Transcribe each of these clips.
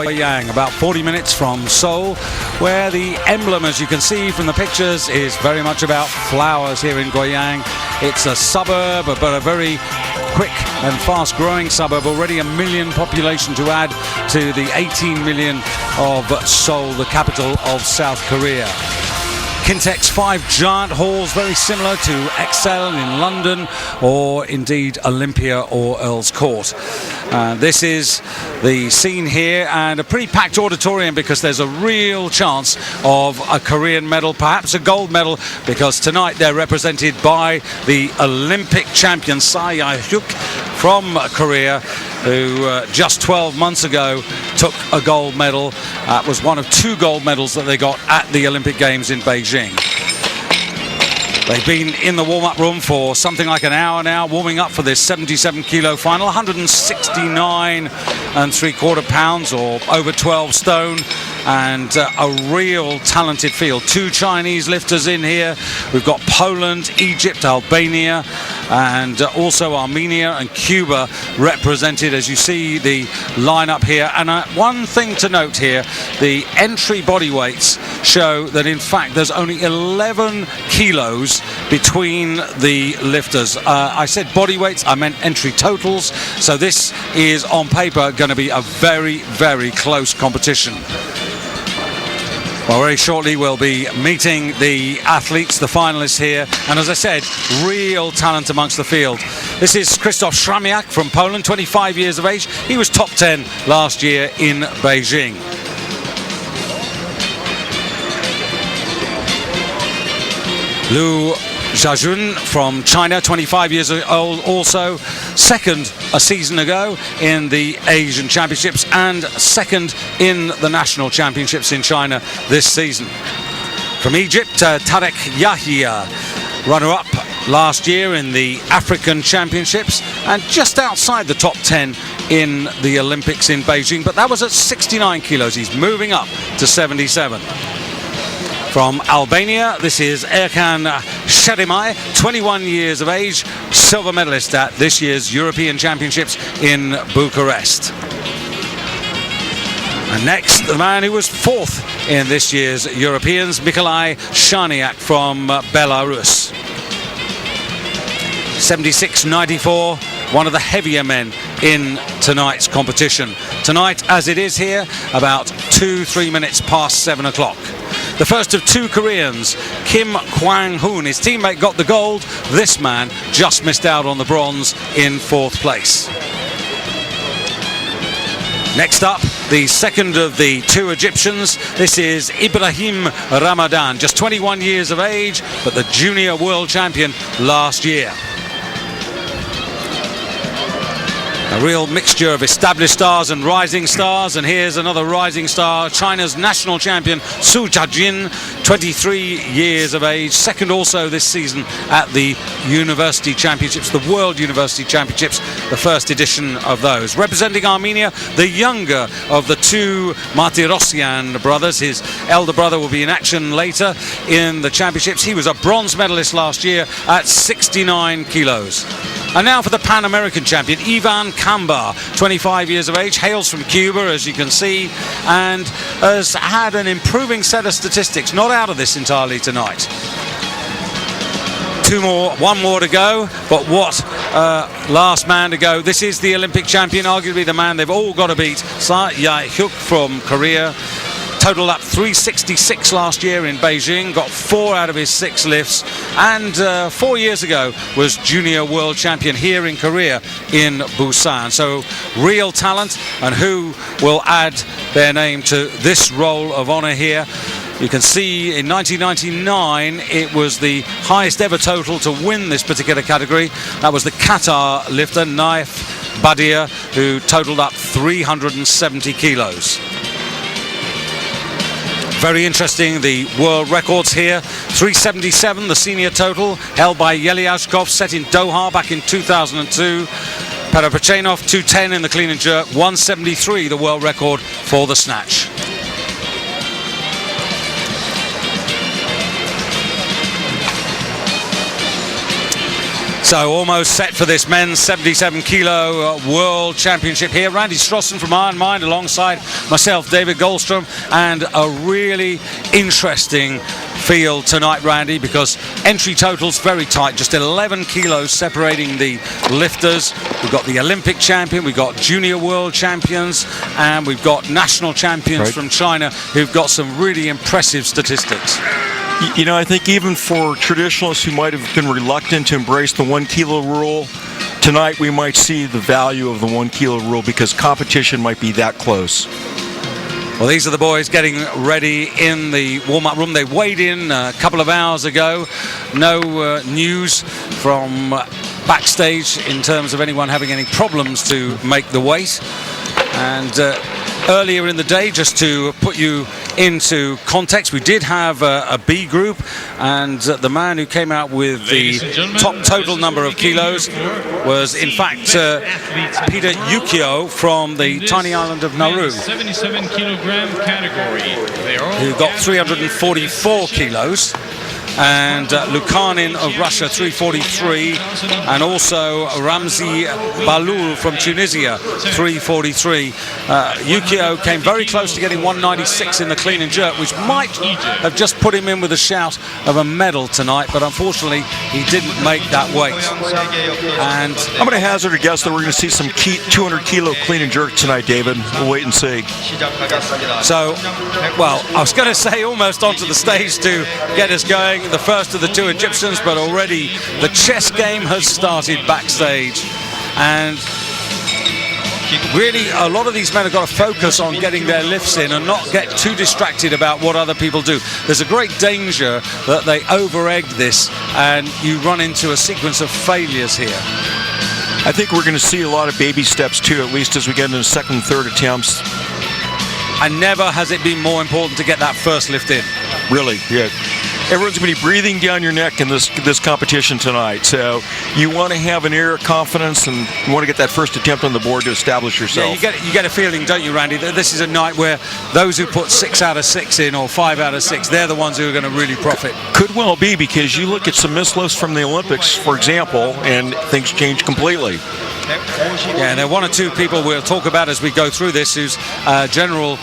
Goyang, about 40 minutes from Seoul, where the emblem, as you can see from the pictures, is very much about flowers here in Goyang. It's a suburb, but a very quick and fast-growing suburb, already 1 million population to add to the 18 million of Seoul, the capital of South Korea. Kintex 5 giant halls, very similar to Excel in London or indeed Olympia or Earl's Court. This is the scene here, and a pretty packed auditorium because there's a real chance of a Korean medal, perhaps a gold medal, because tonight they're represented by the Olympic champion Sa Hyuk from Korea, who just 12 months ago took a gold medal. It was one of 2 gold medals that they got at the Olympic Games in Beijing. They've been in the warm-up room for something like an hour now, warming up for this 77-kilo final, 169 3/4 pounds or over 12 stone, and a real talented field. 2 Chinese lifters in here. We've got Poland, Egypt, Albania, and also Armenia and Cuba represented, as you see the lineup here. And one thing to note here, the entry body weights show that in fact there's only 11 kilos between the lifters. I said body weights, I meant entry totals, so this is on paper going to be a very, very close competition. Well, very shortly we'll be meeting the athletes, the finalists here, and as I said, real talent amongst the field. This is Krzysztof Sramiak from Poland, 25 years of age. He was top 10 last year in Beijing. Lu Zhajun from China, 25 years old also, second a season ago in the Asian Championships and second in the National Championships in China this season. From Egypt, Tarek Yahya, runner-up last year in the African Championships and just outside the top 10 in the Olympics in Beijing, but that was at 69 kilos. He's moving up to 77. From Albania, this is Erkan Shadimai, 21 years of age, silver medalist at this year's European Championships in Bucharest. And next, the man who was 4th in this year's Europeans, Mikolai Shaniak from Belarus. 76.94, one of the heavier men in tonight's competition. Tonight, as it is here, about 2-3 minutes past 7 o'clock. The first of 2 Koreans, Kim Kwang-hoon, his teammate got the gold. This man just missed out on the bronze in 4th place. Next up, the second of the 2 Egyptians. This is Ibrahim Ramadan, just 21 years of age, but the junior world champion last year. A real mixture of established stars and rising stars, and here's another rising star, China's national champion Su Jiajin, 23 years of age, second also this season at the University Championships, the World University Championships, the first edition of those. Representing Armenia, the younger of the 2 Martirosyan brothers. His elder brother will be in action later in the championships. He was a bronze medalist last year at 69 kilos. And now for the Pan American champion, Ivan Kambar, 25 years of age, hails from Cuba, as you can see, and has had an improving set of statistics, not out of this entirely tonight. 1 more to go, but what last man to go. This is the Olympic champion, arguably the man they've all got to beat, Sa Hyuk from Korea. Totaled up 366 last year in Beijing, got 4 out of his 6 lifts, and 4 years ago was junior world champion here in Korea in Busan. So real talent, and who will add their name to this roll of honor here. You can see in 1999 it was the highest ever total to win this particular category. That was the Qatar lifter Naif Badia, who totaled up 370 kilos. Very interesting, the world records here. 377, the senior total, held by Yelyashkov, set in Doha back in 2002. Perepechenov, 210 in the clean and jerk, 173 the world record for the snatch. So almost set for this men's 77 kilo world championship here. Randy Strossen from Iron Mind alongside myself, David Goldstrom, and a really interesting field tonight, Randy, because entry totals very tight, just 11 kilos separating the lifters. We've got the Olympic champion, we've got junior world champions, and we've got national champions from China who've got some really impressive statistics. You know, I think even for traditionalists who might have been reluctant to embrace the 1 kilo rule, tonight we might see the value of the 1 kilo rule because competition might be that close. Well, these are the boys getting ready in the warm-up room. They weighed in a couple of hours ago. No news from backstage in terms of anyone having any problems to make the weight. And earlier in the day, just to put you into context, we did have a B group, and the man who came out with the top total number of kilos was in fact Peter Yukio from the tiny island of Nauru, 77 kilogram category, who got 344 kilos. And Lukanin of Russia, 343, and also Ramzi Balul from Tunisia, 343. Yukio came very close to getting 196 in the clean and jerk, which might have just put him in with a shout of a medal tonight, but unfortunately he didn't make that weight. And I'm going to hazard a guess that we're going to see some 200 kilo clean and jerk tonight, David. We'll wait and see. So, well, I was going to say almost onto the stage to get us going, the first of the two Egyptians, but already the chess game has started backstage, and really a lot of these men have got to focus on getting their lifts in and not get too distracted about what other people do. There's a great danger that they over-egg this and you run into a sequence of failures here. I think we're going to see a lot of baby steps too, at least as we get into the second and third attempts. And never has it been more important to get that first lift in. Really, yeah. Everyone's going to be breathing down your neck in this competition tonight. So you want to have an air of confidence and you want to get that first attempt on the board to establish yourself. Yeah, you get a feeling, don't you, Randy, that this is a night where those who put 6 out of 6 in or 5 out of 6, they're the ones who are going to really profit. Could well be, because you look at some missed lifts from the Olympics, for example, and things change completely. Yeah, and there are one or two people we'll talk about as we go through this whose general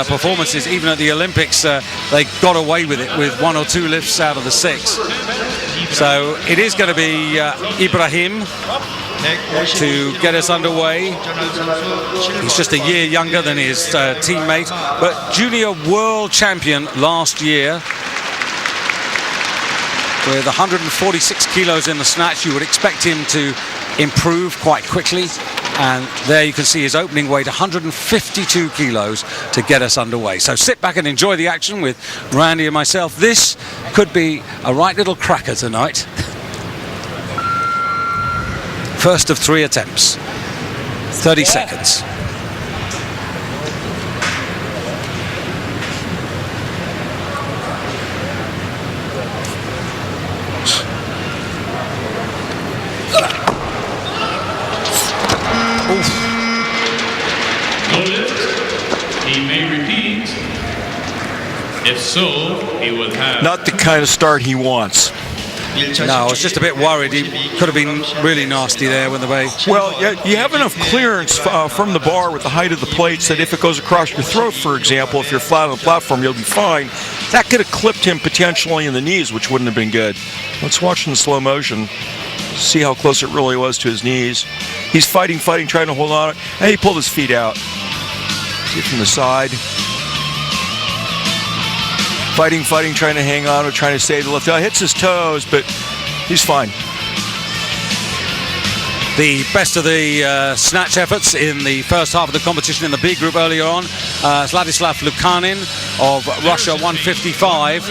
performances, even at the Olympics, they got away with it with 1 or 2 lifts out of the 6. So it is going to be Ibrahim to get us underway. He's just a year younger than his teammate, but junior world champion last year with 146 kilos in the snatch. You would expect him to improve quite quickly, and there you can see his opening weight, 152 kilos, to get us underway. So sit back and enjoy the action with Randy and myself. This could be a right little cracker tonight. First of 3 attempts, 30 seconds. He may repeat. If so, he would have. Not the kind of start he wants. No, I was just a bit worried. He could have been really nasty there with the way. Well, you have enough clearance from the bar with the height of the plates that if it goes across your throat, for example, if you're flat on the platform, you'll be fine. That could have clipped him potentially in the knees, which wouldn't have been good. Let's watch in slow motion. See how close it really was to his knees. He's fighting, trying to hold on. And he pulled his feet out. See from the side. Fighting, trying to hang on, or trying to save the lift. Hits his toes, but he's fine. The best of the snatch efforts in the first half of the competition in the B group earlier on. Vladislav Lukanin of Russia, 155.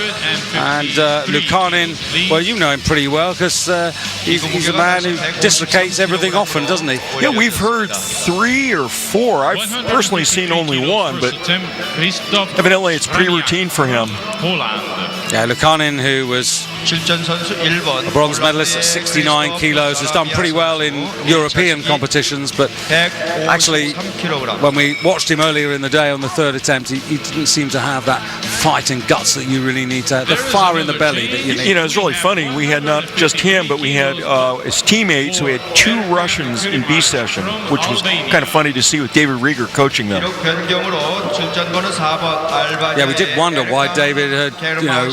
And Lukanin, well, you know him pretty well because he's a man who dislocates everything often, doesn't he? Yeah, we've heard 3 or 4. I've personally seen only 1, but evidently it's pretty routine for him. Yeah, Lukanin, who was 실전 선수 1번. A bronze medalist at 69 kilos, has done pretty well in European competitions, but actually, when we watched him earlier in the day on the third attempt, he didn't seem to have that fight and guts that you really need to have, the fire in the belly that you need. You know, it's really funny. We had not just him, but we had his teammates. We had 2 Russians in B session, which was kind of funny to see with David Rieger coaching them. Yeah, we did wonder why David had, you know,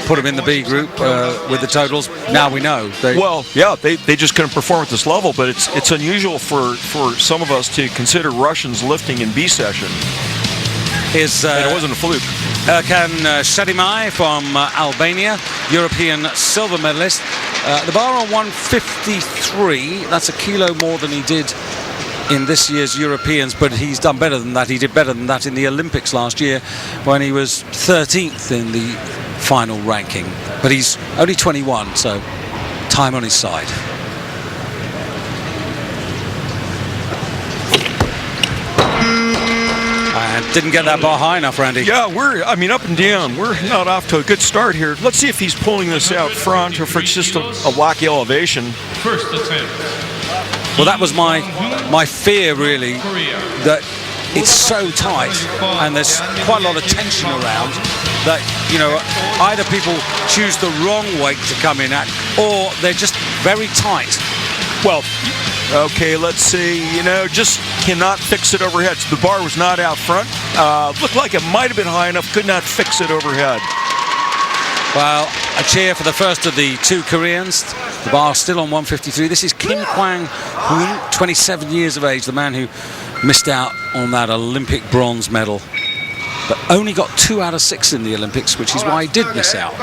put him in the B group with the totals. Now we know. Well, yeah, they just couldn't perform at this level, but it's unusual for some of us to consider Russians lifting in B session. And it wasn't a fluke. Erkan Shadimai from Albania, European silver medalist. The bar on 153, that's a kilo more than he did in this year's Europeans, but he's done better than that. He did better than that in the Olympics last year when he was 13th in the final ranking. But he's only 21, so time on his side. And didn't get that bar high enough, Randy. Yeah, up and down. We're not off to a good start here. Let's see if he's pulling this out front or if it's just a wacky elevation. First attempt. Well, that was my fear, really, that it's so tight and there's quite a lot of tension around that, you know, either people choose the wrong weight to come in at or they're just very tight. Well, okay, let's see. You know, just cannot fix it overhead. So the bar was not out front. Looked like it might have been high enough. Could not fix it overhead. Well, a cheer for the first of the 2 Koreans. The bar still on 153. This is Kim Kwang-hoon, 27 years of age, the man who missed out on that Olympic bronze medal, but only got 2 out of 6 in the Olympics, which is why he did miss out.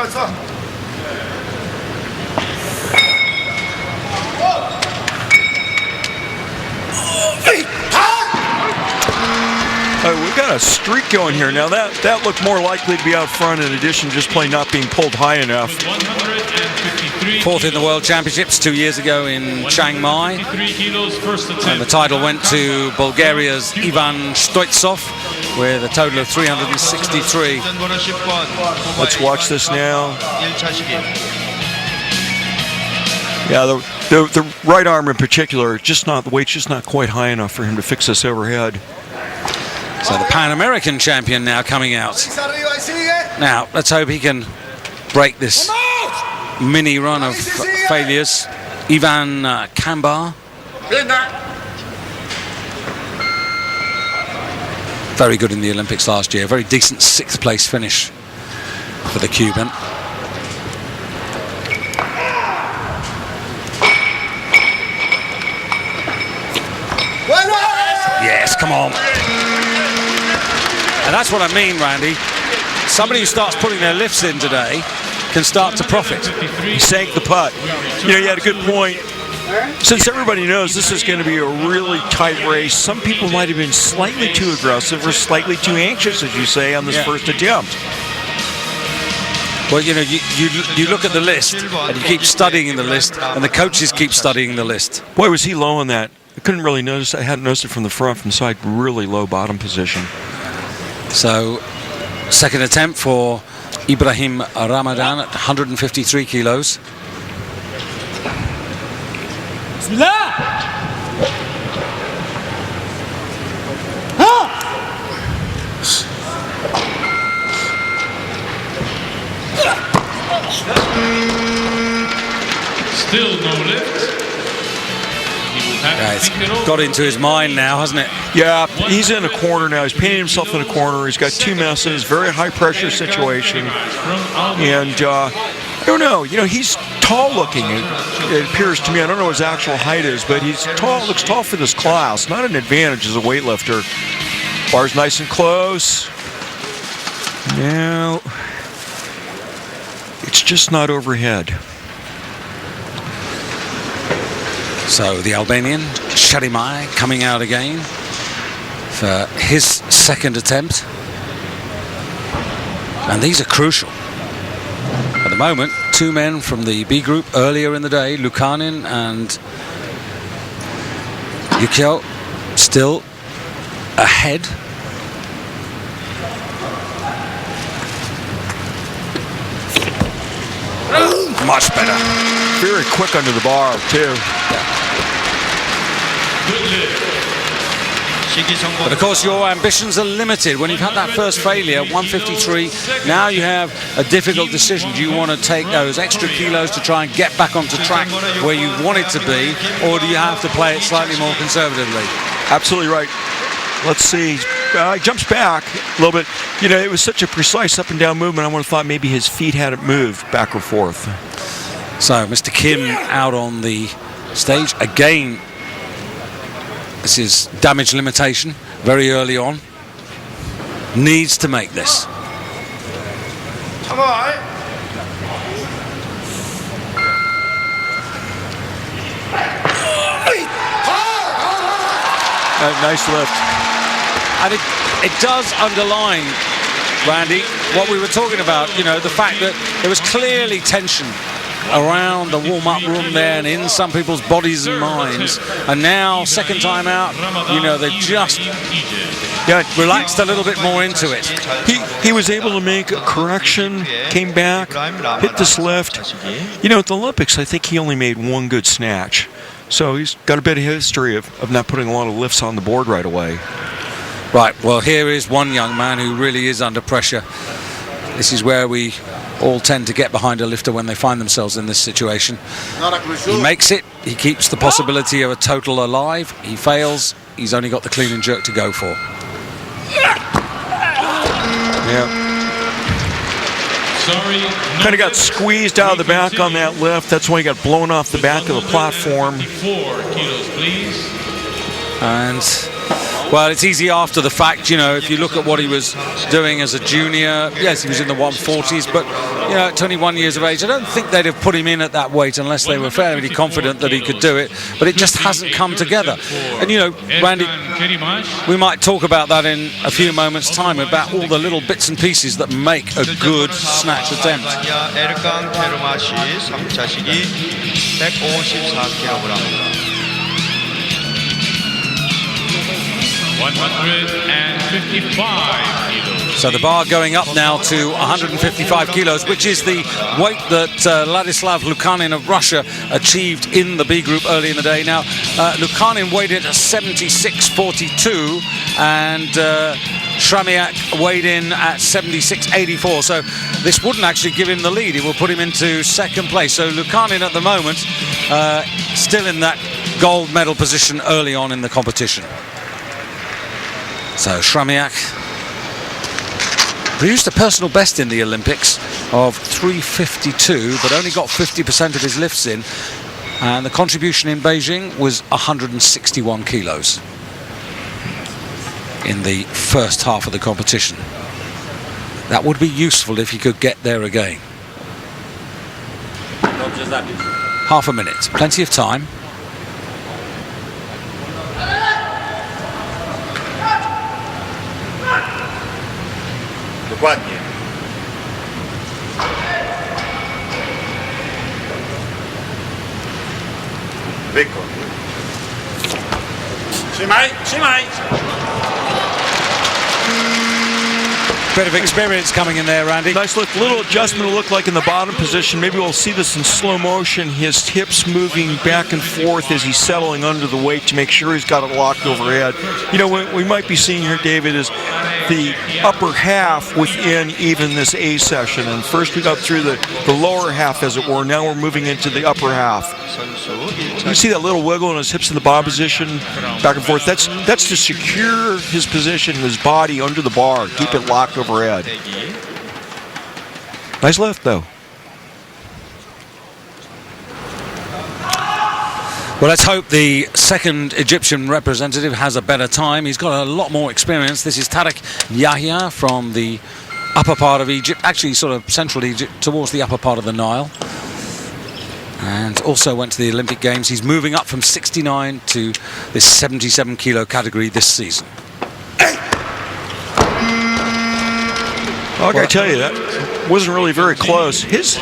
We've got a streak going here. Now that looked more likely to be out front in addition to just plain not being pulled high enough. 4th in the World Championships 2 years ago in Chiang Mai. And the title went to Bulgaria's Ivan Stoitsov with a total of 363. Let's watch this now. Yeah, the right arm in particular, the weight's just not quite high enough for him to fix this overhead. So the Pan American champion now coming out. Now, let's hope he can break this mini run of failures. Ivan Kambar. Very good in the Olympics last year. Very decent 6th place finish for the Cuban. Yes, come on. And that's what I mean, Randy. Somebody who starts putting their lifts in today can start to profit. He sank the putt. You know, you had a good point. Since everybody knows this is going to be a really tight race, some people might have been slightly too aggressive or slightly too anxious, as you say, on this first attempt. Well, you know, you look at the list and you keep studying the list, and the coaches keep studying the list. Boy, was he low on that. I couldn't really notice. I hadn't noticed it from the front, from the side. Really low bottom position. So, second attempt for Ibrahim Ramadan at 153 kilos. Still no lift. Yeah, it's got into his mind now, hasn't it? Yeah, he's in a corner now. He's painting himself in a corner. He's got 2 messes, very high pressure situation. And I don't know, you know, he's tall looking, it appears to me. I don't know what his actual height is, but he's tall, looks tall for this class. Not an advantage as a weightlifter. Bar's nice and close. Now, it's just not overhead. So the Albanian, Shadimai, coming out again for his second attempt. And these are crucial. At the moment, 2 men from the B group earlier in the day, Lukanin and Yukio, still ahead. much better. Very quick under the bar, too. But of course, your ambitions are limited. When you've had that first failure, 153, now you have a difficult decision. Do you want to take those extra kilos to try and get back onto track where you want it to be, or do you have to play it slightly more conservatively? Absolutely right. Let's see. He jumps back a little bit. You know, it was such a precise up and down movement, I would have thought maybe his feet hadn't moved back or forth. So, Mr. Kim out on the stage again. This is damage limitation very early on. Needs to make this. Come on. Nice lift. And it does underline, Randy, what we were talking about, you know, the fact that there was clearly tension around the warm-up room there and in some people's bodies and minds, and now second time out, you know, they just relaxed a little bit more into it. He was able to make a correction, came back, hit this lift. You know, at the Olympics, I think he only made one good snatch, so he's got a bit of history of not putting a lot of lifts on the board right away. Right, well, here is one young man who really is under pressure. This is where we all tend to get behind a lifter when they find themselves in this situation. He makes it, he keeps the possibility of a total alive. He fails, he's only got the clean and jerk to go for. Yeah. Sorry. Kind of got squeezed out of the back on that lift. That's why he got blown off the back of the platform. 4 kilos, please. And, well, it's easy after the fact, you know, if you look at what he was doing as a junior, yes, he was in the 140s, but, you know, at 21 years of age, I don't think they'd have put him in at that weight unless they were fairly confident that he could do it, but it just hasn't come together. And, you know, Randy, we might talk about that in a few moments' time, about all the little bits and pieces that make a good snatch attempt. 155 kilos. So the bar going up now to 155 kilos, which is the weight that Ladislav Lukanin of Russia achieved in the B group early in the day. Now, Lukanin weighed in at 76.42 and Shramiak weighed in at 76.84. So this wouldn't actually give him the lead. It will put him into second place. So Lukanin at the moment still in that gold medal position early on in the competition. So Shramiak produced a personal best in the Olympics of 352, but only got 50% of his lifts in. And the contribution in Beijing was 161 kilos in the first half of the competition. That would be useful if he could get there again. Half a minute, plenty of time. Dokładnie. Wykon. Trzymaj, trzymaj! Bit of experience coming in there, Randy. Nice look, little adjustment to look like in the bottom position. Maybe we'll see this in slow motion. His hips moving back and forth as he's settling under the weight to make sure he's got it locked overhead. You know, what we might be seeing here, David, is the upper half within even this A session. And first we got through the lower half, as it were. Now we're moving into the upper half. You see that little wiggle in his hips in the bottom position, back and forth. That's to secure his position, his body under the bar, keep it locked overhead. Nice lift, though. Well, let's hope the second Egyptian representative has a better time. He's got a lot more experience. This is Tariq Yahya from the upper part of Egypt, actually sort of central Egypt, towards the upper part of the Nile. And also went to the Olympic Games. He's moving up from 69 to this 77 kilo category this season. I gotta tell you, that wasn't really very close. His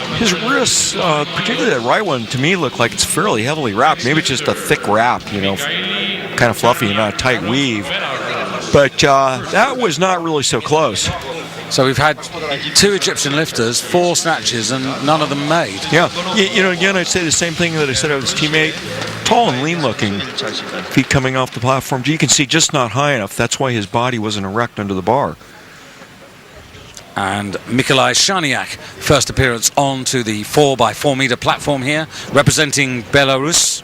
wrists, particularly that right one, to me looked like it's fairly heavily wrapped. Maybe it's just a thick wrap, you know, kind of fluffy and not a tight weave. But that was not really so close. So we've had 2 Egyptian lifters, 4 snatches, and none of them made. Yeah, you know, again, I'd say the same thing that I said of his teammate. Tall and lean looking, feet coming off the platform. You can see just not high enough. That's why his body wasn't erect under the bar. And Mikolai Shaniak, first appearance onto the 4x4 meter platform here, representing Belarus.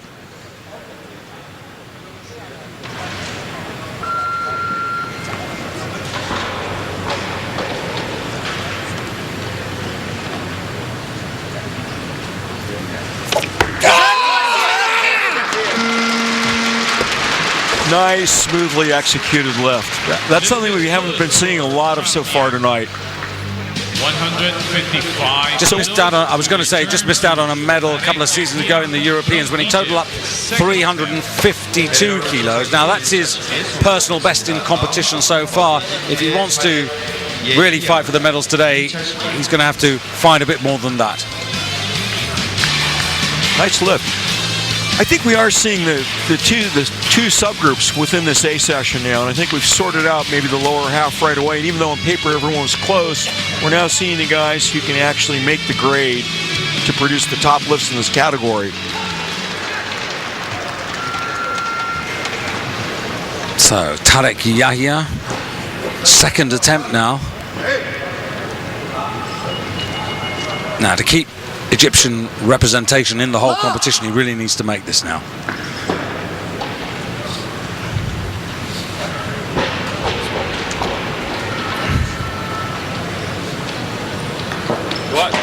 Nice, smoothly executed lift. That's something we haven't been seeing a lot of so far tonight. 155. Just missed out on, I was going to say, just missed out on a medal a couple of seasons ago in the Europeans when he totaled up 352 kilos. Now that's his personal best in competition so far. If he wants to really fight for the medals today, he's going to have to find a bit more than that. Nice lift. I think we are seeing the two subgroups within this A session now, and I think we've sorted out maybe the lower half right away. And even though on paper everyone was close, we're now seeing the guys who can actually make the grade to produce the top lifts in this category. So Tarek Yahya, second attempt now. Now to keep Egyptian representation in the whole competition, he really needs to make this now. What?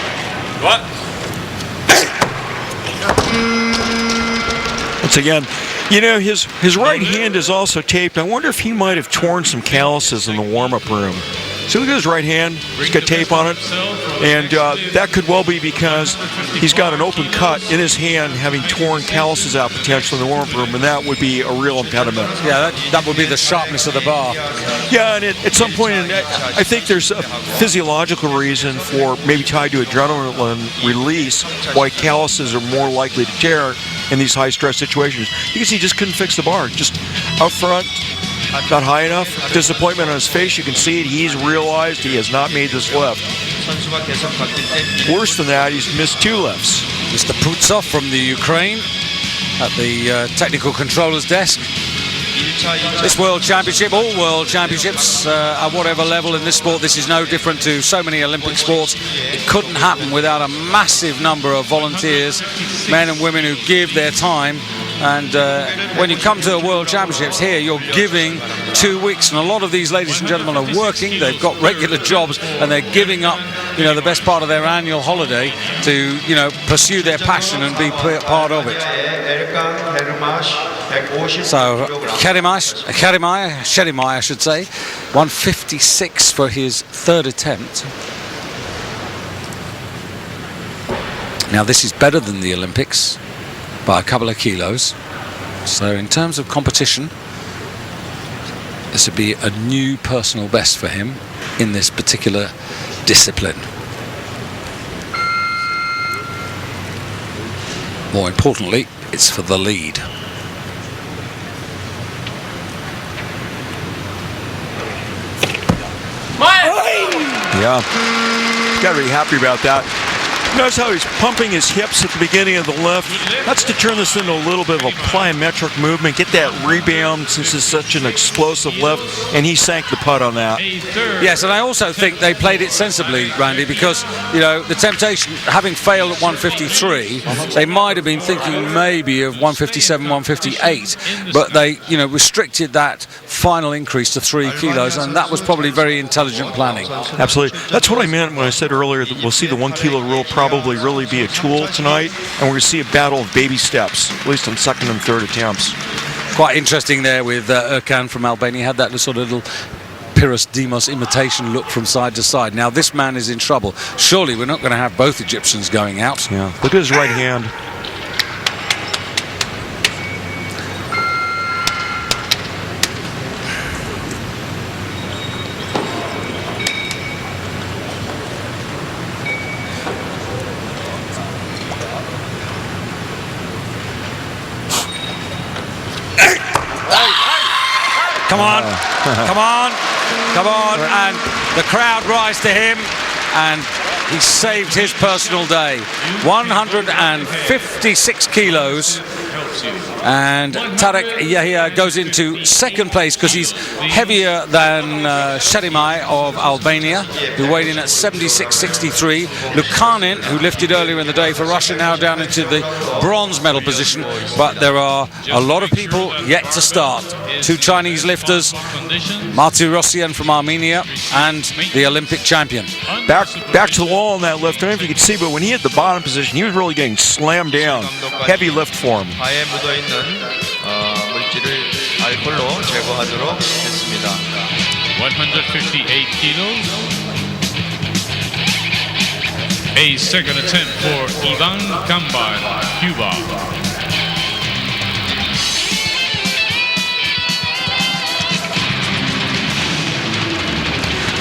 Once again, you know, his right hand is also taped. I wonder if he might have torn some calluses in the warm-up room. See, look at his right hand. He's got tape on it. And that could well be because he's got an open cut in his hand, having torn calluses out potentially in the warm-up room, and that would be a real impediment. Yeah, that would be the sharpness of the bar. Yeah, and at some point, I think there's a physiological reason for maybe tied to adrenaline release why calluses are more likely to tear in these high-stress situations. You can see he just couldn't fix the bar. Just up front, not high enough. Disappointment on his face. You can see it. He's realized he has not made this lift. Worse than that, he's missed 2 lifts. Mr. Putsov from the Ukraine at the technical controller's desk. This World Championship, all World Championships at whatever level in this sport, this is no different to so many Olympic sports. It couldn't happen without a massive number of volunteers, men and women who give their time. And when you come to a World Championships here, you're giving 2 weeks, and a lot of these ladies and gentlemen are working. They've got regular jobs, and they're giving up, you know, the best part of their annual holiday to, you know, pursue their passion and be part of it. So Sherimai, I should say, 156 for his third attempt. Now this is better than the Olympics by a couple of kilos. So in terms of competition, this would be a new personal best for him in this particular discipline. More importantly, it's for the lead. Yeah, got to be happy about that. Notice how he's pumping his hips at the beginning of the lift. That's to turn this into a little bit of a plyometric movement, get that rebound since it's such an explosive lift, and he sank the putt on that. Yes, and I also think they played it sensibly, Randy, because, you know, the temptation, having failed at 153, they might have been thinking maybe of 157, 158, but they, you know, restricted that final increase to 3 kilos, and that was probably very intelligent planning. Absolutely. That's what I meant when I said earlier that we'll see the 1 kilo rule probably really be a tool tonight, and we're going to see a battle of baby steps, at least on second and third attempts. Quite interesting there with Erkan from Albania. He had that sort of little Pyrrhus Demos imitation look from side to side. Now this man is in trouble. Surely we're not going to have both Egyptians going out. Yeah. Look at his right hand. Come on, come on. Come on, and the crowd rise to him, and he saved his personal day. 156 kilos. And Tarek Yahya goes into second place because he's heavier than Sharimai of Albania, who weighed in at 76.63. Lukanin, who lifted earlier in the day for Russia, now down into the bronze medal position. But there are a lot of people yet to start. 2 Chinese lifters, Martirosyan from Armenia, and the Olympic champion. Back to the wall on that lift. I don't know if you could see, but when he hit the bottom position, he was really getting slammed down. Heavy lift for him. 바에 묻어 있는 물질을 알코올로 제거하도록 했습니다. 158 kilos. A second attempt for Ivan Cambar, Cuba.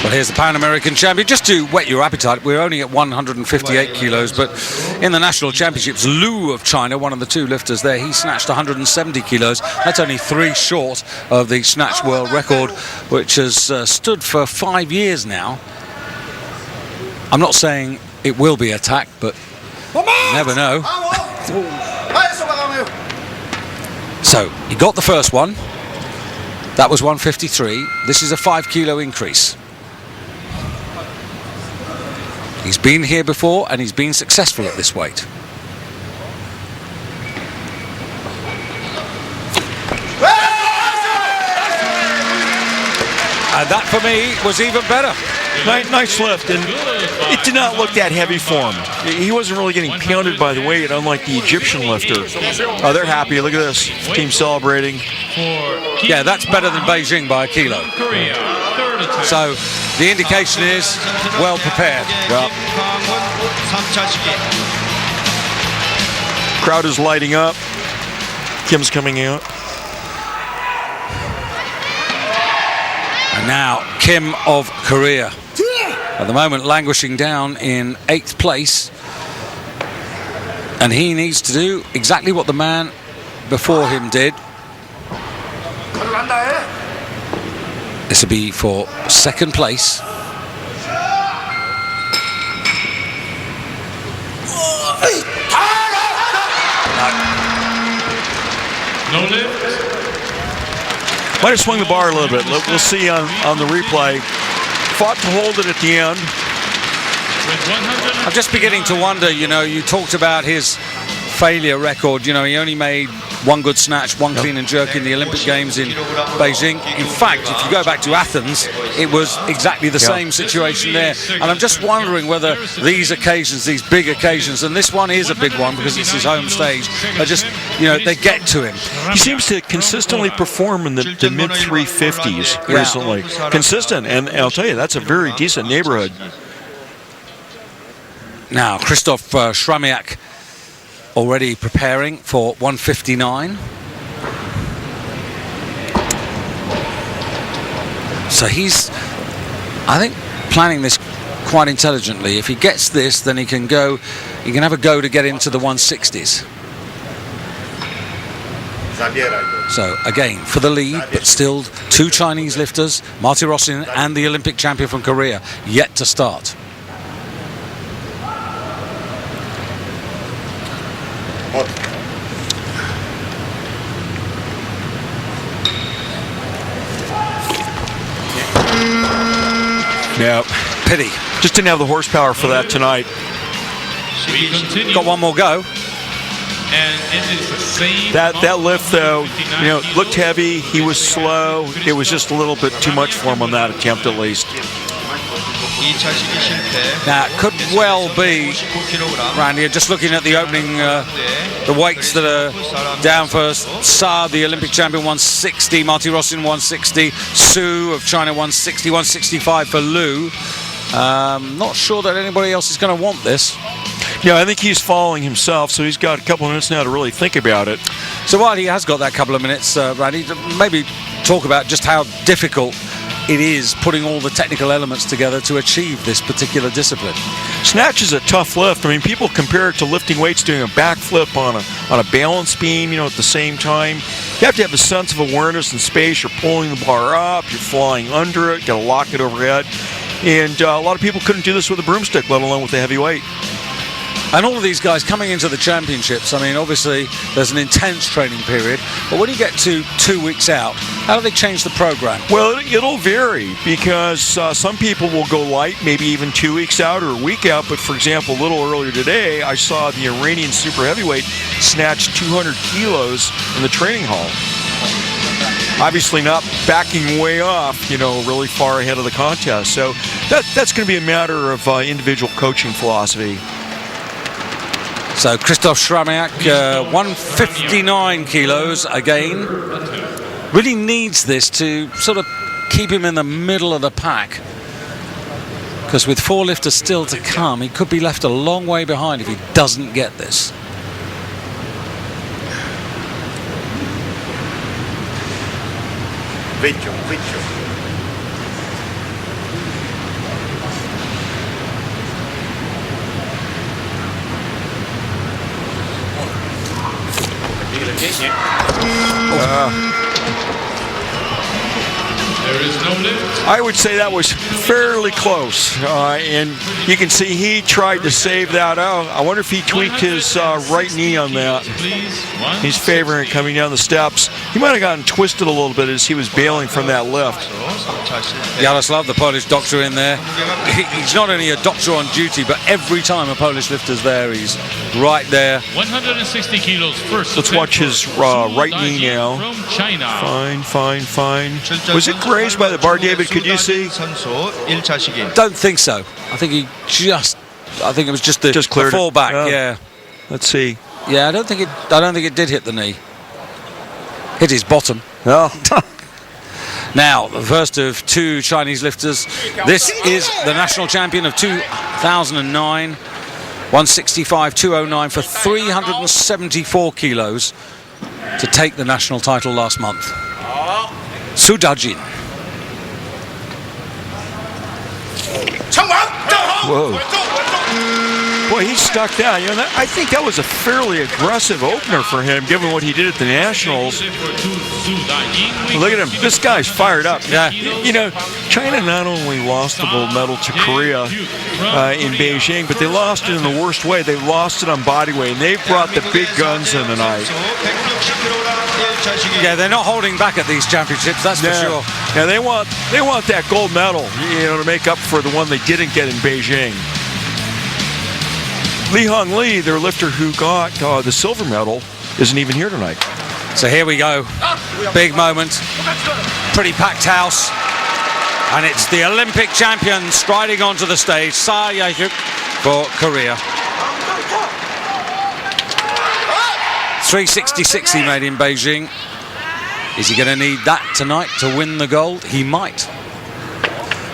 Well, here's the Pan American champion. Just to whet your appetite, we're only at 158 kilos, but in the national championships, Liu of China, one of the 2 lifters there, he snatched 170 kilos. That's only 3 short of the snatch world record, which has stood for 5 years now. I'm not saying it will be attacked, but you never know. So, he got the first one. That was 153. This is a 5 kilo increase. He's been here before and he's been successful at this weight. And that for me was even better. Nice lift, and it did not look that heavy for him. He wasn't really getting pounded by the weight, unlike the Egyptian lifter. Oh, they're happy. Look at this. Team celebrating. Yeah, that's better than Beijing by a kilo. So the indication is well prepared. Well, crowd is lighting up. Kim's coming out. And now Kim of Korea, at the moment languishing down in 8th place, and he needs to do exactly what the man before him did. This will be for 2nd place. No lift. Might have swung the bar a little bit. We'll see on the replay. Fought to hold it at the end. I'm just beginning to wonder, you know, you talked about his failure record. You know, he only made 1 good snatch, 1 clean and jerk in the Olympic Games in Beijing. In fact, if you go back to Athens, it was exactly the same situation there. And I'm just wondering whether these occasions, these big occasions, and this one is a big one because it's his home stage, are just, you know, they get to him. He seems to consistently perform in the mid 350s recently. Consistent, and I'll tell you, that's a very decent neighborhood. Now, Krzysztof Shramiak already preparing for 159. So he's, I think, planning this quite intelligently. If he gets this, then he can have a go to get into the 160s. So again, for the lead, but still 2 Chinese lifters, Martirosyan and the Olympic champion from Korea, yet to start. Yeah, Pity. just didn't have the horsepower for that tonight. We continue. Got one more go. And it is the same. That lift, though, you know, looked heavy. He was slow. It was just a little bit too much for him on that attempt, at least. Now, it could well be, Randy, just looking at the opening, the weights that are down for Saad, the Olympic champion, 160, Martirosyan 160, Su of China 160, 165 for Liu. Not sure that anybody else is going to want this. Yeah, I think he's following himself, so he's got a couple of minutes now to really think about it. So while he has got that couple of minutes, Randy, maybe talk about just how difficult it is putting all the technical elements together to achieve this particular discipline. Snatch is a tough lift. I mean, people compare it to lifting weights, doing a backflip on a balance beam, you know, at the same time. You You have to have a sense of awareness and space. You're pulling the bar up, you're flying under it, got to lock it overhead. And a lot of people couldn't do this with a broomstick, let alone with a heavy weight. And all of these guys coming into the championships, I mean, obviously there's an intense training period, but when you get to 2 weeks out, how do they change the program? Well, it'll vary because some people will go light, maybe even 2 weeks out or a week out. But for example, a little earlier today, I saw the Iranian super heavyweight snatch 200 kilos in the training hall. Obviously not backing way off, really far ahead of the contest. So that's going to be a matter of individual coaching philosophy. So Krzysztof Sramiak, 159 kilos again. Really needs this to sort of keep him in the middle of the pack. Because with 4 lifters still to come, he could be left a long way behind if he doesn't get this. Viccio. There is no lift. I would say that was fairly close, and you can see he tried to save that out. I wonder if he tweaked his right knee on that. He's favoring it coming down the steps. He might have gotten twisted a little bit as he was bailing from that lift. Yaroslav, the Polish doctor in there. He's not only a doctor on duty, but every time a Polish lifter's there, he's right there. 160 kilos first. Let's watch his right knee now. From China. Fine. Was it grazed by the bar, David? Could you see? Don't think so. I think it was just the fallback. Oh. Yeah. Let's see. Yeah, I don't think it did hit the knee. Hit his bottom. Oh. Now, the first of 2 Chinese lifters. This is the national champion of 2009. 165.209 for 374 kilos to take the national title last month. Sudajin. Whoa. Boy, he stuck that. I think that was a fairly aggressive opener for him, given what he did at the Nationals. Look at him. This guy's fired up. Yeah. China not only lost the gold medal to Korea in Beijing, but they lost it in the worst way. They lost it on body weight, and they brought the big guns in tonight. Yeah, they're not holding back at these championships, that's for sure. Yeah, they want that gold medal, to make up for the one they didn't get in Beijing. Li Hong Li, their lifter who got the silver medal, isn't even here tonight. So here we go. Big moment. Pretty packed house. And it's the Olympic champion striding onto the stage, Sa Yae-hyuk for Korea. 366 he made in Beijing. Is he going to need that tonight to win the gold? He might.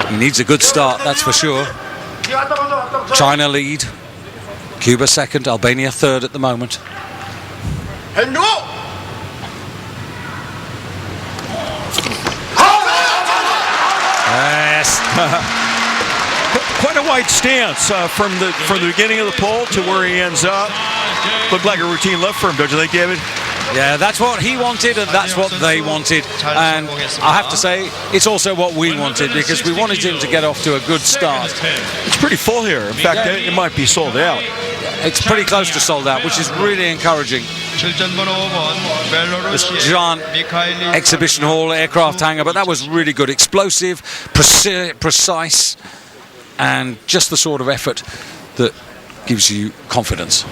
He needs a good start, that's for sure. China lead. Cuba second, Albania third at the moment. Yes. Quite a wide stance from the beginning of the pole to where he ends up. Looked like a routine lift for him, don't you think, David? Yeah, that's what he wanted and that's what they wanted. And I have to say, it's also what we wanted, because we wanted him to get off to a good start. It's pretty full here. In fact, it might be sold out. It's pretty close to sold out, which is really encouraging. This giant exhibition hall, aircraft hangar, but that was really good. Explosive, precise, and just the sort of effort that gives you confidence.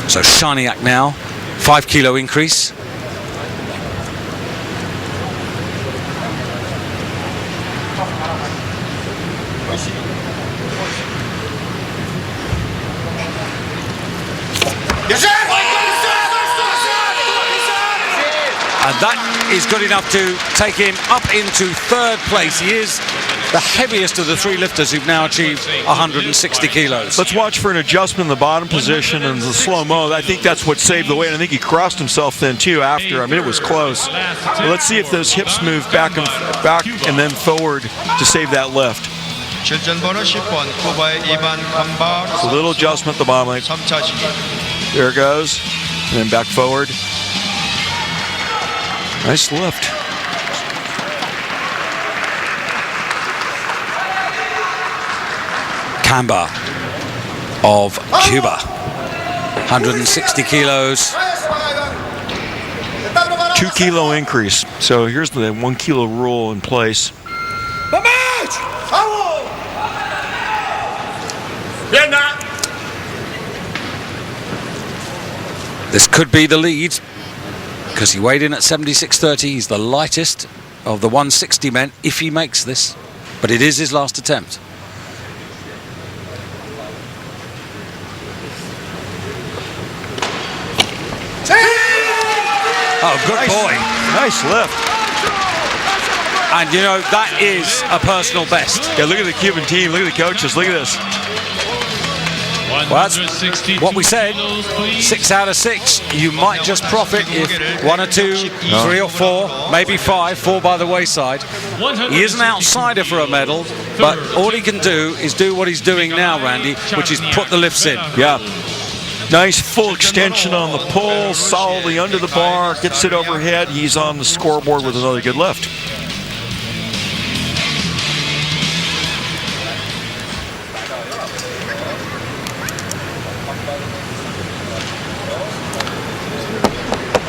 So Sramiak now, 5 kilo increase. And that is good enough to take him up into 3rd place. He is the heaviest of the 3 lifters who've now achieved 160 kilos. Let's watch for an adjustment in the bottom position and the slow-mo. I think that's what saved the weight. I think he crossed himself then too after. I mean, it was close. But let's see if those hips move back and then forward to save that lift. A little adjustment at the bottom. There it goes. And then back forward. Nice lift. Kamba of Cuba, 160 kilos. 2 kilo increase. So here's the 1 kilo rule in place. This could be the lead because he weighed in at 76.30. He's the lightest of the 160 men if he makes this, but it is his last attempt. Oh, good boy. Nice lift. And you know, that is a personal best. Yeah, look at the Cuban team. Look at the coaches. Look at this. Well, that's what we said. 6 out of 6. You might just profit if 1 or 2, 3 or 4, maybe 5 fall by the wayside. He is an outsider for a medal, but all he can do is do what he's doing now, Randy, which is put the lifts in. Yeah. Nice full extension on the pull, solidly under the bar, gets it overhead. He's on the scoreboard with another good lift.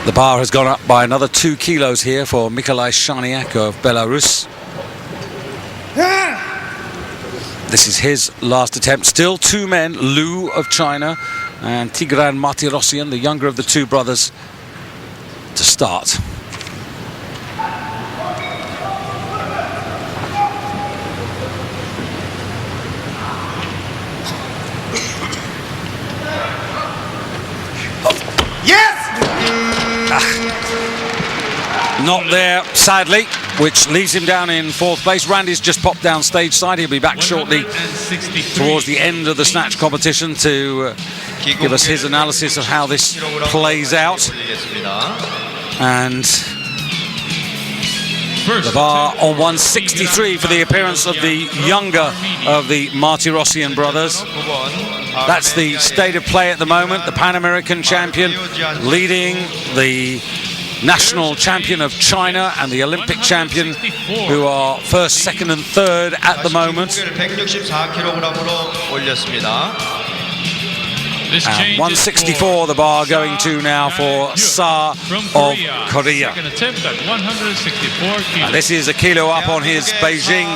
The bar has gone up by another 2 kilos here for Nikolai Shaniak of Belarus. This is his last attempt. Still 2 men, Lu of China and Tigran Martirosyan, the younger of the 2 brothers, to start. Not there, sadly, which leaves him down in 4th place. Randy's just popped down stage side. He'll be back shortly towards the end of the snatch competition to give us his analysis of how this plays out. And the bar on 163 for the appearance of the younger of the Martirosyan brothers. That's the state of play at the moment. The Pan American champion leading the national champion of China and the Olympic champion, who are 1st, 2nd and 3rd at the moment. And 164 the bar going to now for Sa of Korea. And this is a kilo up on his Beijing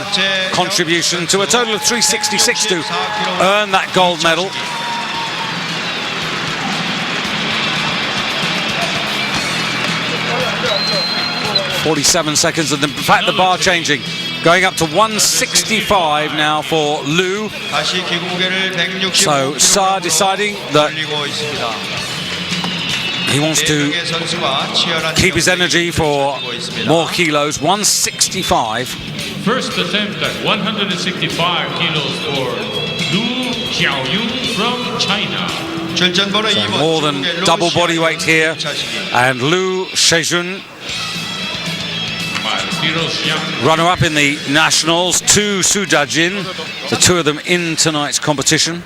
contribution to a total of 366 to earn that gold medal. .47 seconds, and in fact the bar changing, going up to 165 now for Lu. So Sa deciding that he wants to keep his energy for more kilos. 165. First attempt at 165 kilos for Lu Xiaoyun from China. So more than double body weight here, and Lu Shejun, runner-up in the nationals, 2 Sujajin, the 2 of them in tonight's competition.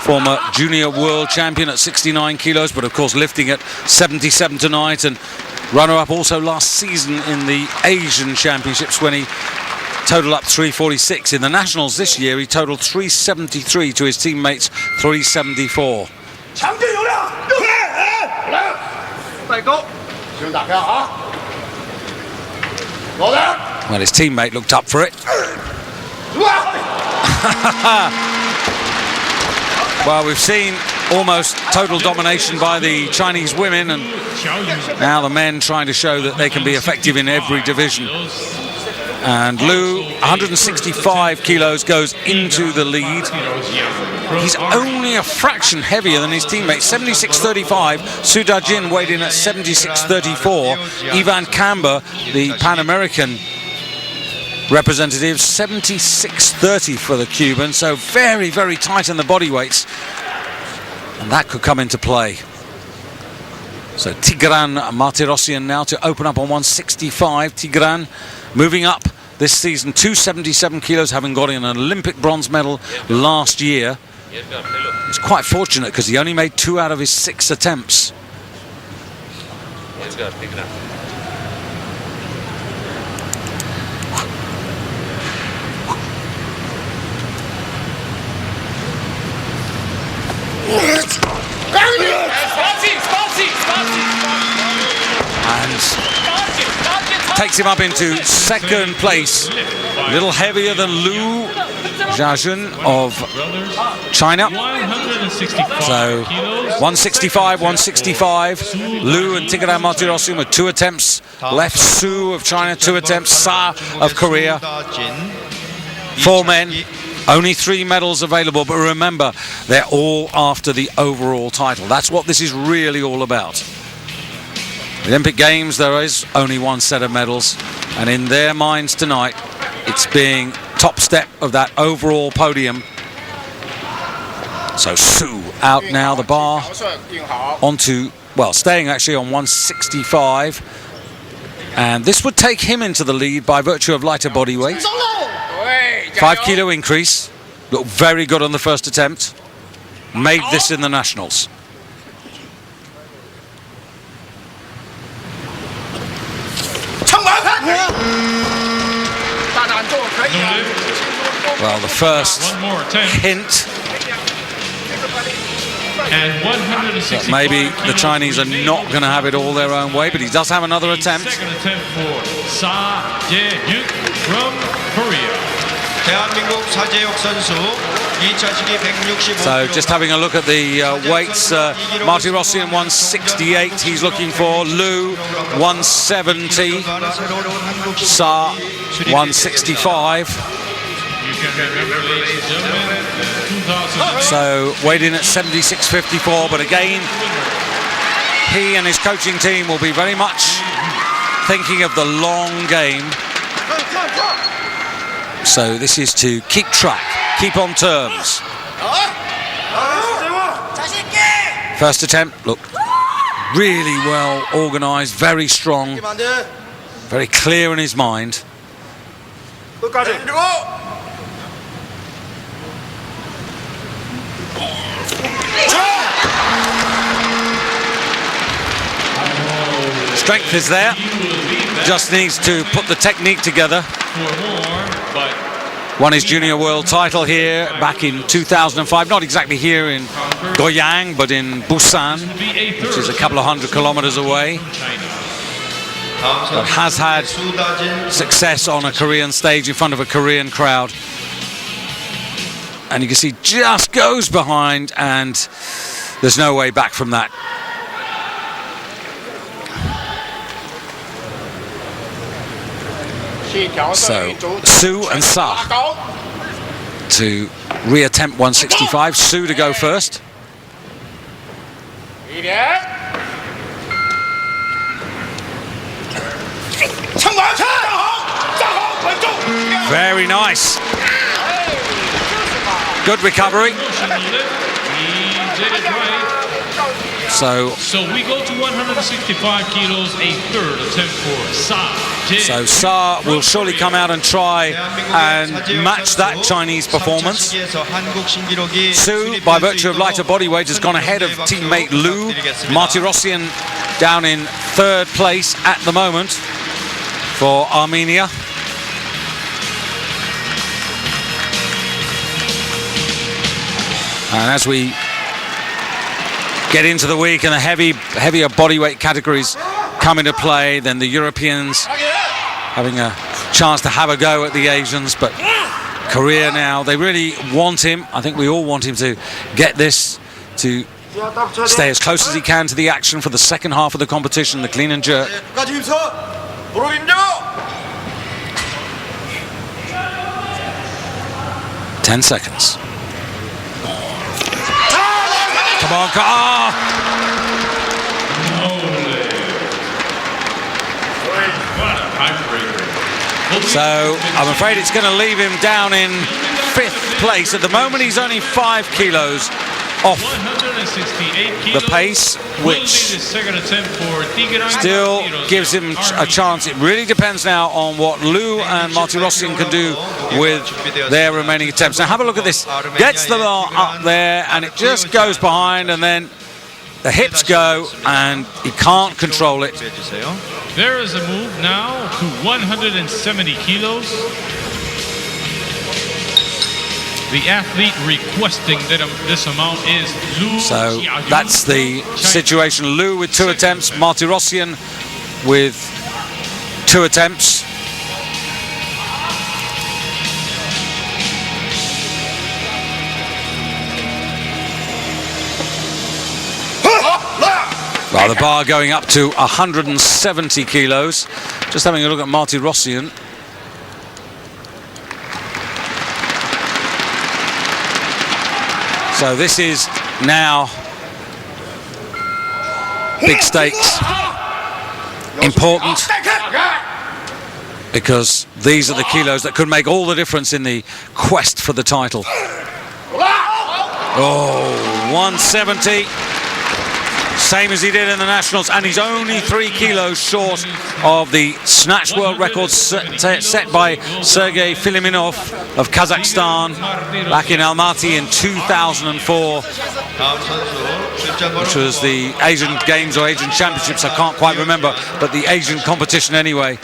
Former junior world champion at 69 kilos, but of course lifting at 77 tonight, and runner-up also last season in the Asian Championships when he totaled up 346. In the nationals this year, he totaled 373 to his teammates 374. Well, his teammate looked up for it. Well, we've seen almost total domination by the Chinese women, and now the men trying to show that they can be effective in every division. And Lu, 165 kilos, goes into the lead. He's only a fraction heavier than his teammates, 76.35. Sudajin weighed in at 76.34. Ivan Kamba, the Pan American representative, 76.30 for the Cuban. So very, very tight in the body weights. And that could come into play. So Tigran Martirosyan now to open up on 165. Tigran moving up this season, 277 kilos, having got in an Olympic bronze medal last year. He's quite fortunate because he only made 2 out of his 6 attempts. Takes him up into second place. A little heavier than Lu Jiajun of China. 165 So kilos. 165, 165. Lu and Tigran Martirosyan with 2 attempts left. Su of China, 2 attempts. Sa of Korea. 4 men. Only 3 medals available, but remember, they're all after the overall title. That's what this is really all about. The Olympic Games, there is only 1 set of medals, and in their minds tonight, it's being top step of that overall podium. So Su out now, the bar onto, well, staying actually on 165, and this would take him into the lead by virtue of lighter body weight. 5 kilo increase. Looked very good on the first attempt. Made this in the nationals. Well, the first One more attempt. hint And 165 that maybe the kilos Chinese are remain. not going to have it all their own way, but he does have another attempt. Second attempt for Sa Jae-hyuk from Korea. 대한민국 사재혁 선수 2차 시기 165kg. So just having a look at the weights, Martirosyan 168, he's looking for. Lu 170, Sa 165. You can remember, ladies and gentlemen, 2000. So weighed in at 76.54, but again, he and his coaching team will be very much thinking of the long game. So this is to keep track, keep on terms. First attempt, look, really well organised, very strong, very clear in his mind. Strength is there, just needs to put the technique together. Won his junior world title here back in 2005, not exactly here in Goyang, but in Busan, which is a couple of 100 kilometers away. But has had success on a Korean stage in front of a Korean crowd. And you can see just goes behind, and there's no way back from that. So Su and Sa to reattempt 165. Su to go first. Very nice. Good recovery. So we go to 165 kilos, a third attempt for Sa Jae-hyuk. So Sa will surely come out and try and match that Chinese performance. Su, by virtue of lighter body weight, has gone ahead of teammate Lu. Martirosyan down in 3rd place at the moment for Armenia. And as we get into the week and the heavier bodyweight categories come into play, then the Europeans having a chance to have a go at the Asians, but Korea now, they really want him. I think we all want him to get this, to stay as close as he can to the action for the second half of the competition, the clean and jerk. 10 seconds. Come on, So I'm afraid it's going to leave him down in 5th place. At the moment, he's only 5 kilos off the pace, which still gives him a chance. It really depends now on what Lu and Martirosyan can do with their remaining attempts. Now have a look at this. Gets the bar up there and it just goes behind, and then the hips go and he can't control it. There is a move now to 170 kilos. The athlete requesting that this amount is Lu. So that's the situation. Lu with 2 attempts, Martirosyan with 2 attempts. Well, the bar going up to 170 kilos. Just having a look at Martirosyan. So this is now big stakes. Important. Because these are the kilos that could make all the difference in the quest for the title. Oh, 170. Same as he did in the Nationals, and he's only 3 kilos short of the snatch world record set by Sergei Filiminov of Kazakhstan back in Almaty in 2004, which was the Asian Games or Asian Championships, I can't quite remember, but the Asian competition anyway.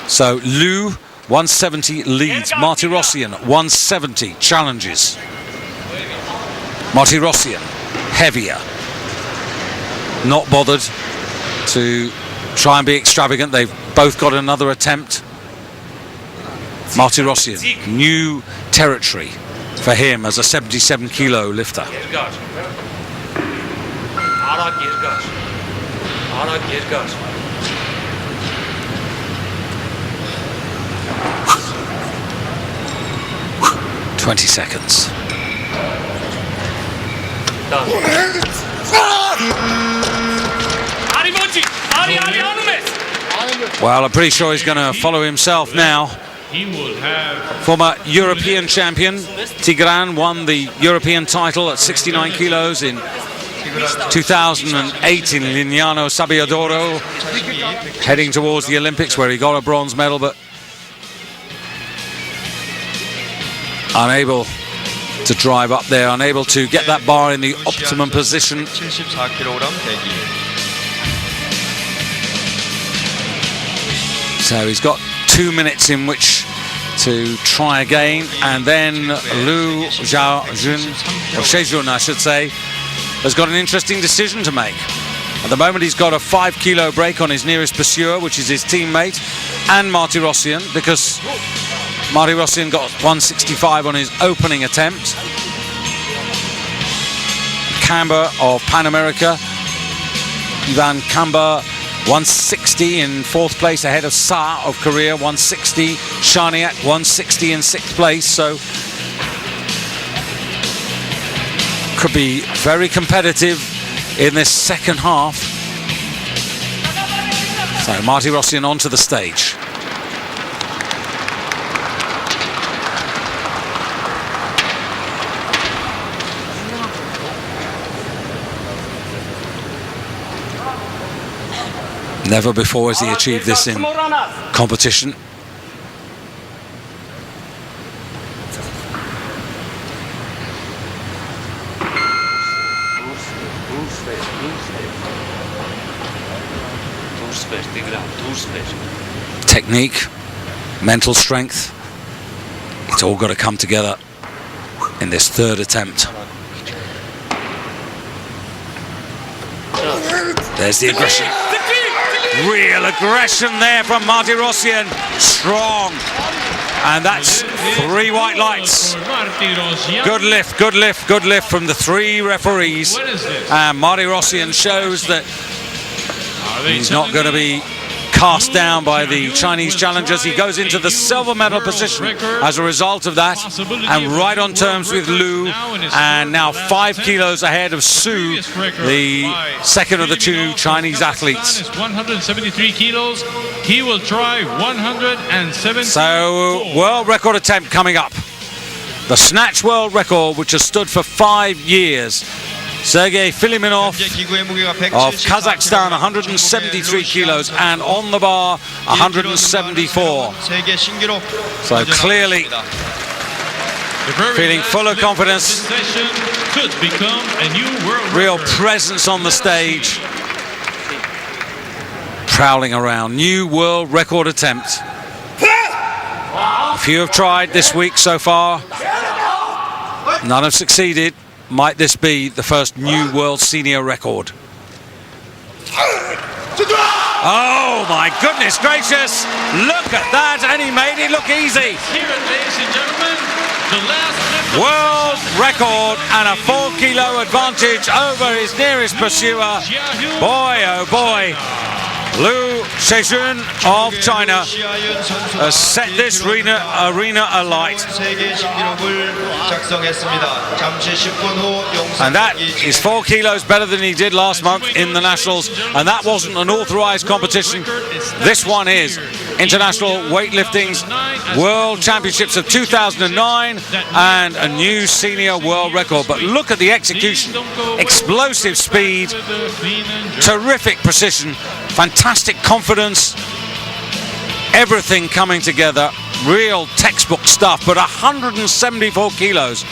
So Liu, 170 leads. Martirosyan, 170 challenges. Martirosyan, heavier. Not bothered to try and be extravagant. They've both got another attempt. Martirosyan, new territory for him as a 77 kilo lifter. 20 seconds. Well, I'm pretty sure he's going to follow himself now. Former European champion Tigran won the European title at 69 kilos in 2008 in Lignano Sabbiadoro, heading towards the Olympics where he got a bronze medal, but unable to drive up there, unable to get that bar in the optimum position. So he's got 2 minutes in which to try again, and then Liu Xiaojun, or Shejun I should say, has got an interesting decision to make. At the moment he's got a 5 kilo break on his nearest pursuer, which is his teammate, and Martirosyan, because Martirosyan got 165 on his opening attempt. Kamba of Pan America, Ivan Kamba, 160 in 4th place ahead of Sa of Korea, 160. Shaniak, 160 in 6th place. So could be very competitive in this second half. So Martirosyan onto the stage. Never before has he achieved this in competition. Technique, mental strength, it's all got to come together in this 3rd attempt. There's the aggression. Real aggression there from Martirosyan. Strong. And that's 3 white lights. Good lift, good lift, good lift from the 3 referees. And Martirosyan shows that he's not going to be cast down by the Chinese challengers. He goes into the silver medal position as a result of that, and right on terms with Liu, and now 5 kilos ahead of Su, the second of the 2 Chinese athletes. 173 kilos. He will try 170. So, world record attempt coming up. The snatch world record, which has stood for 5 years. Sergei Filiminov of Kazakhstan, 173 kilos, and on the bar, 174. So clearly feeling full of confidence, real presence on the stage, prowling around. New world record attempt. A few have tried this week so far, none have succeeded. Might this be the first new world senior record? Oh my goodness gracious! Look at that, and he made it look easy. Here, ladies and gentlemen, the last lift of World record and a 4 kilo advantage over his nearest pursuer. Boy, oh boy. Liu Shejun of China has set this arena alight. 세계 신기록을 작성했습니다. 잠시 10분 후 And that 영상 is 4 kilos better than he did last month in the Nationals. And that wasn't an authorized competition. This one is International Weightlifting's World Championships of 2009 and a new senior world record. But look at the execution. Explosive speed, terrific precision, fantastic confidence, everything coming together. Real textbook stuff, but 174 kilos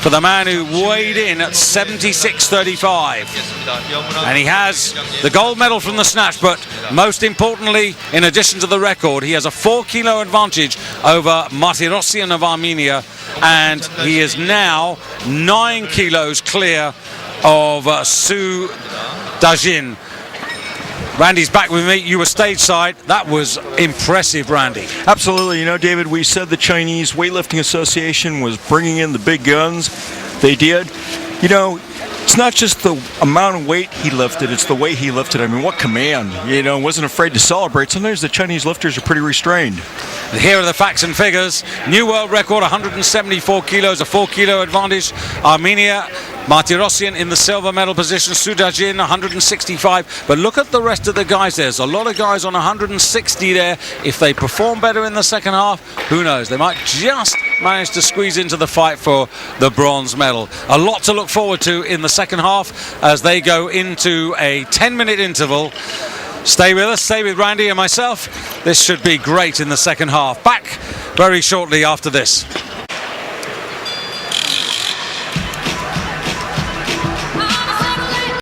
for the man who weighed in at 76.35. And he has the gold medal from the snatch, but most importantly, in addition to the record, he has a 4 kilo advantage over Martirosyan of Armenia, and he is now 9 kilos clear of Su Dajin. Randy's back with me. You were stage side. That was impressive, Randy. Absolutely. You know, David, we said the Chinese Weightlifting Association was bringing in the big guns. They did. You know, it's not just the amount of weight he lifted, it's the way he lifted. I mean, what command. You know, wasn't afraid to celebrate. Sometimes the Chinese lifters are pretty restrained. Here are the facts and figures. New world record, 174 kilos, a 4 kilo advantage. Armenia, Martirosyan in the silver medal position. Sudajin, 165. But look at the rest of the guys. There's a lot of guys on 160 there. If they perform better in the second half, who knows? They might just manage to squeeze into the fight for the bronze medal. A lot to look forward to in the second half as they go into a 10-minute interval. Stay with us, stay with Randy and myself. This should be great in the second half. Back very shortly after this.